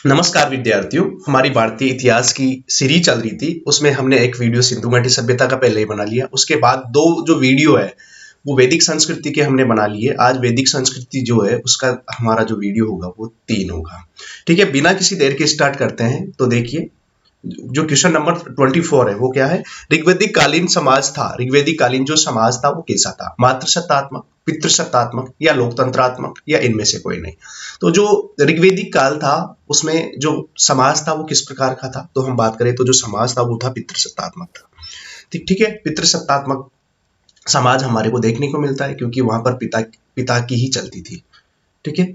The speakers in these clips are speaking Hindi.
नमस्कार विद्यार्थियों, हमारी भारतीय इतिहास की सीरीज चल रही थी। उसमें हमने एक वीडियो सिंधु घाटी सभ्यता का पहले ही बना लिया। उसके बाद दो जो वीडियो है वो वैदिक संस्कृति के हमने बना लिए। आज वैदिक संस्कृति जो है उसका हमारा जो वीडियो होगा वो 3 होगा। ठीक है, बिना किसी देर के स्टार्ट करते हैं। तो देखिए, जो क्वेश्चन नंबर 24 है वो क्या है? ऋग्वैदिक कालीन समाज था। ऋग्वैदिक कालीन जो समाज था वो कैसा था? मातृसत्तात्मक, पितृसत्तात्मक या लोकतंत्रात्मक या इनमें से कोई नहीं। तो जो ऋग्वैदिक काल था उसमें जो समाज था वो किस प्रकार का था? तो हम बात करें तो जो समाज था वो था पितृसत्तात्मक था। ठीक है, पितृसत्तात्मक समाज हमारे को देखने को मिलता है क्योंकि वहां पर पिता की ही चलती थी। ठीक है,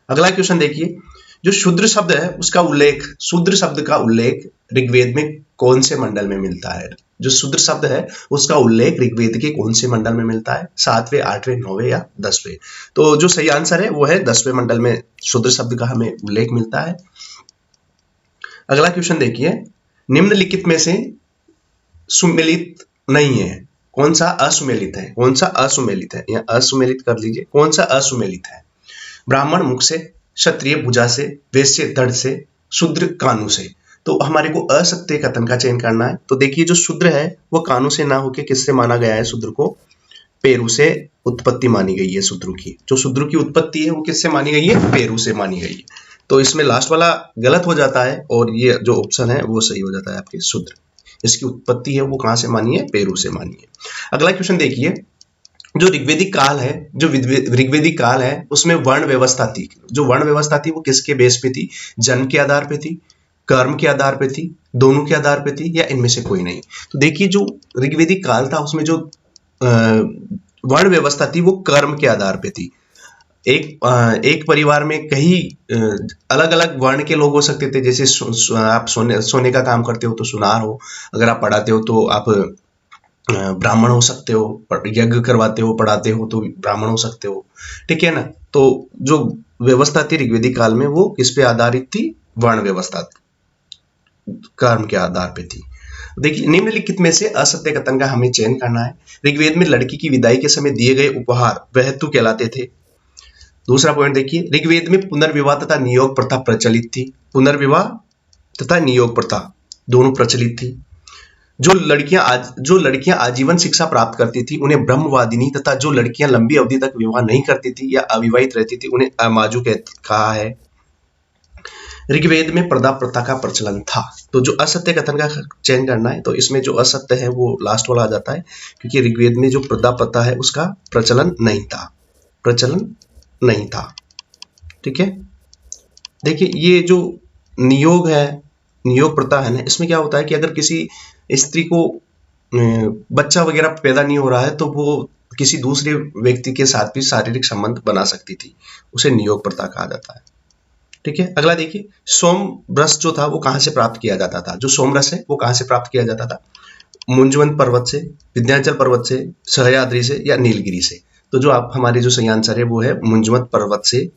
अगला क्वेश्चन देखिए, जो शूद्र शब्द है उसका उल्लेख, शूद्र शब्द का उल्लेख ऋग्वेद में कौन से मंडल में मिलता है? जो शूद्र शब्द है उसका उल्लेख ऋग्वेद के कौन से मंडल में मिलता है? 7वें, 8वें, 9वें या 10वें? तो जो सही आंसर है वो है 10वें मंडल में शूद्र शब्द का हमें उल्लेख मिलता है। अगला क्वेश्चन देखिए, निम्नलिखित में से सुमेलित नहीं है, कौन सा असुमेलित है? कौन सा असुमेलित है? या असुमेलित कर लीजिए, कौन सा असुमेलित है? ब्राह्मण मुख से, क्षत्रिय भुजा से, वैश्य धड़ से, शूद्र कानू से। तो हमारे को असत्य कथन का चयन करना है। तो देखिए, जो शूद्र है वो कानू से ना होके किससे माना गया है? शूद्र को पेरू से उत्पत्ति मानी गई है। शूद्र की जो शूद्र की उत्पत्ति है वो किससे मानी गई है? पेरू से मानी गई है। तो इसमें लास्ट वाला गलत हो जाता है और ये जो ऑप्शन है वो सही हो जाता है आपके शूद्र। इसकी उत्पत्ति है वो कहां से मानी है? पेरू से मानी है। अगला क्वेश्चन देखिए, जो ऋग्वैदिक काल है, जो ऋग्वैदिक काल है उसमें वर्ण व्यवस्था थी। जो वर्ण व्यवस्था थी वो किसके बेस पे थी? जन्म के आधार पे थी, कर्म के आधार पे थी, दोनों के आधार पे थी या इनमें से कोई नहीं? तो देखिए, जो ऋग्वैदिक काल था उसमें जो वर्ण व्यवस्था थी वो कर्म के आधार पे थी। एक परिवार में कई अलग अलग वर्ण के लोग हो सकते थे। जैसे आप सोने का काम करते हो तो सुनार हो, अगर आप पढ़ाते हो तो आप ब्राह्मण हो सकते हो, यज्ञ करवाते हो, पढ़ाते हो तो ब्राह्मण हो सकते हो। ठीक है ना? तो जो व्यवस्था थी ऋग्वैदिक काल में वो किस पे आधारित थी? वर्ण व्यवस्था, कर्म के आधार पे थी। देखिए, निम्नलिखित में से असत्य कथन का हमें चयन करना है। ऋग्वेद में लड़की की विदाई के समय दिए गए उपहार वहतु कहलाते थे। दूसरा पॉइंट देखिए, ऋग्वेद में पुनर्विवाह तथा नियोग प्रथा प्रचलित थी। पुनर्विवाह तथा नियोग प्रथा दोनों प्रचलित थी। जो लड़कियां आजीवन शिक्षा प्राप्त करती थी उन्हें ब्रह्मवादिनी, तथा जो लड़कियां लंबी अवधि तक विवाह नहीं करती थी या अविवाहित रहती थी उन्हें अमाजु कहा है। ऋग्वेद में प्रदा प्रथा का प्रचलन था। तो जो असत्य कथन का चयन करना है, तो इसमें जो असत्य है वो लास्ट वाला आ जाता है क्योंकि ऋग्वेद में जो प्रदा प्रथा है उसका प्रचलन नहीं था। ठीक है, देखिए, ये जो नियोग है, नियोग प्रथा है ना, इसमें क्या होता है कि अगर किसी स्त्री को बच्चा वगैरह पैदा नहीं हो रहा है तो वो किसी दूसरे व्यक्ति के साथ भी शारीरिक संबंध बना सकती थी, उसे नियोग प्रथा कहा जाता है। ठीक है, अगला देखिए, सोम रस जो था वो कहां से प्राप्त किया जाता था? जो सोम रस है वो कहां से प्राप्त किया जाता था? मुंजवंत पर्वत से, विंध्याचल पर्वत से, सह्याद्री से या नीलगिरी से? तो जो आप हमारे जो सही आंसर है वो है मुंजवंत पर्वत से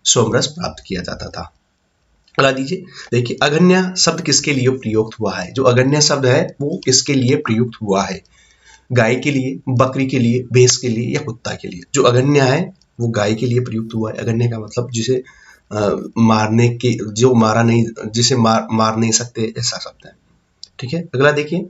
सोमरस प्राप्त किया जाता था। अगला दीजिए, देखिए, अगन्य शब्द किसके लिए प्रयुक्त हुआ है? जो अगन्य शब्द है वो किसके लिए प्रयुक्त हुआ है? गाय के लिए, बकरी के लिए, भैंस के लिए या कुत्ता के लिए? जो अगन्य है वो गाय के लिए प्रयुक्त हुआ है। अगन्य का मतलब जिसे मारने के, जो मारा नहीं, जिसे मार नहीं सकते, ऐसा शब्द है। ठीक है, अगला देखिए,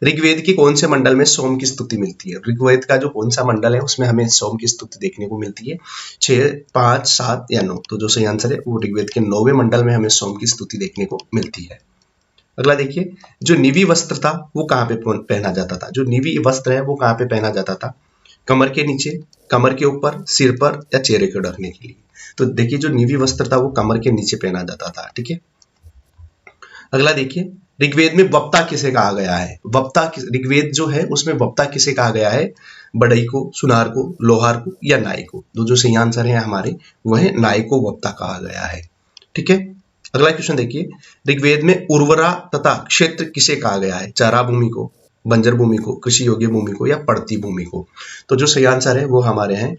ऋग्वेद के कौन से मंडल में सोम की स्तुति मिलती है? ऋग्वेद का जो कौन सा मंडल है उसमें हमें सोम की स्तुति देखने को मिलती है? 6, 5, 7 या 9? तो जो सही आंसर है वो ऋग्वेद के 9वें मंडल में हमें सोम की स्तुति देखने को मिलती है। अगला देखिए, जो निवी वस्त्र था वो कहाँ पे पहना जाता था? जो निवी वस्त्र है वो कहाँ पे पहना जाता था? कमर के नीचे, कमर के ऊपर, सिर पर या चेहरे को ढकने के लिए? तो देखिए, जो निवी वस्त्र था वो कमर के नीचे पहना जाता था। ठीक है, अगला देखिए, ऋग्वेद में वक्ता किसे कहा गया है? ऋग्वेद जो है उसमें वक्ता किसे कहा गया है? बढ़ई को, सुनार को, लोहार को या नाई को? तो जो सही आंसर है हमारे वह नाई को वक्ता कहा गया है। ठीक है, अगला क्वेश्चन देखिए, ऋग्वेद में उर्वरा तथा क्षेत्र किसे कहा गया है? चारा भूमि को, बंजर भूमि को, कृषि योग्य भूमि को या पड़ती भूमि को? तो जो सही आंसर है वो हमारे हैं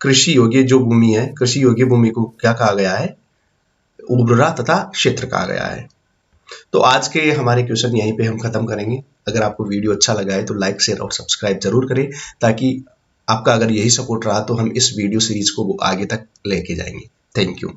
कृषि योग्य जो भूमि है, कृषि योग्य भूमि को क्या कहा गया है? उर्वरा तथा क्षेत्र कहा गया है। तो आज के हमारे क्वेश्चन यहीं पे हम खत्म करेंगे। अगर आपको वीडियो अच्छा लगा है तो लाइक, शेयर और सब्सक्राइब जरूर करें, ताकि आपका अगर यही सपोर्ट रहा तो हम इस वीडियो सीरीज को आगे तक लेके जाएंगे। Thank you.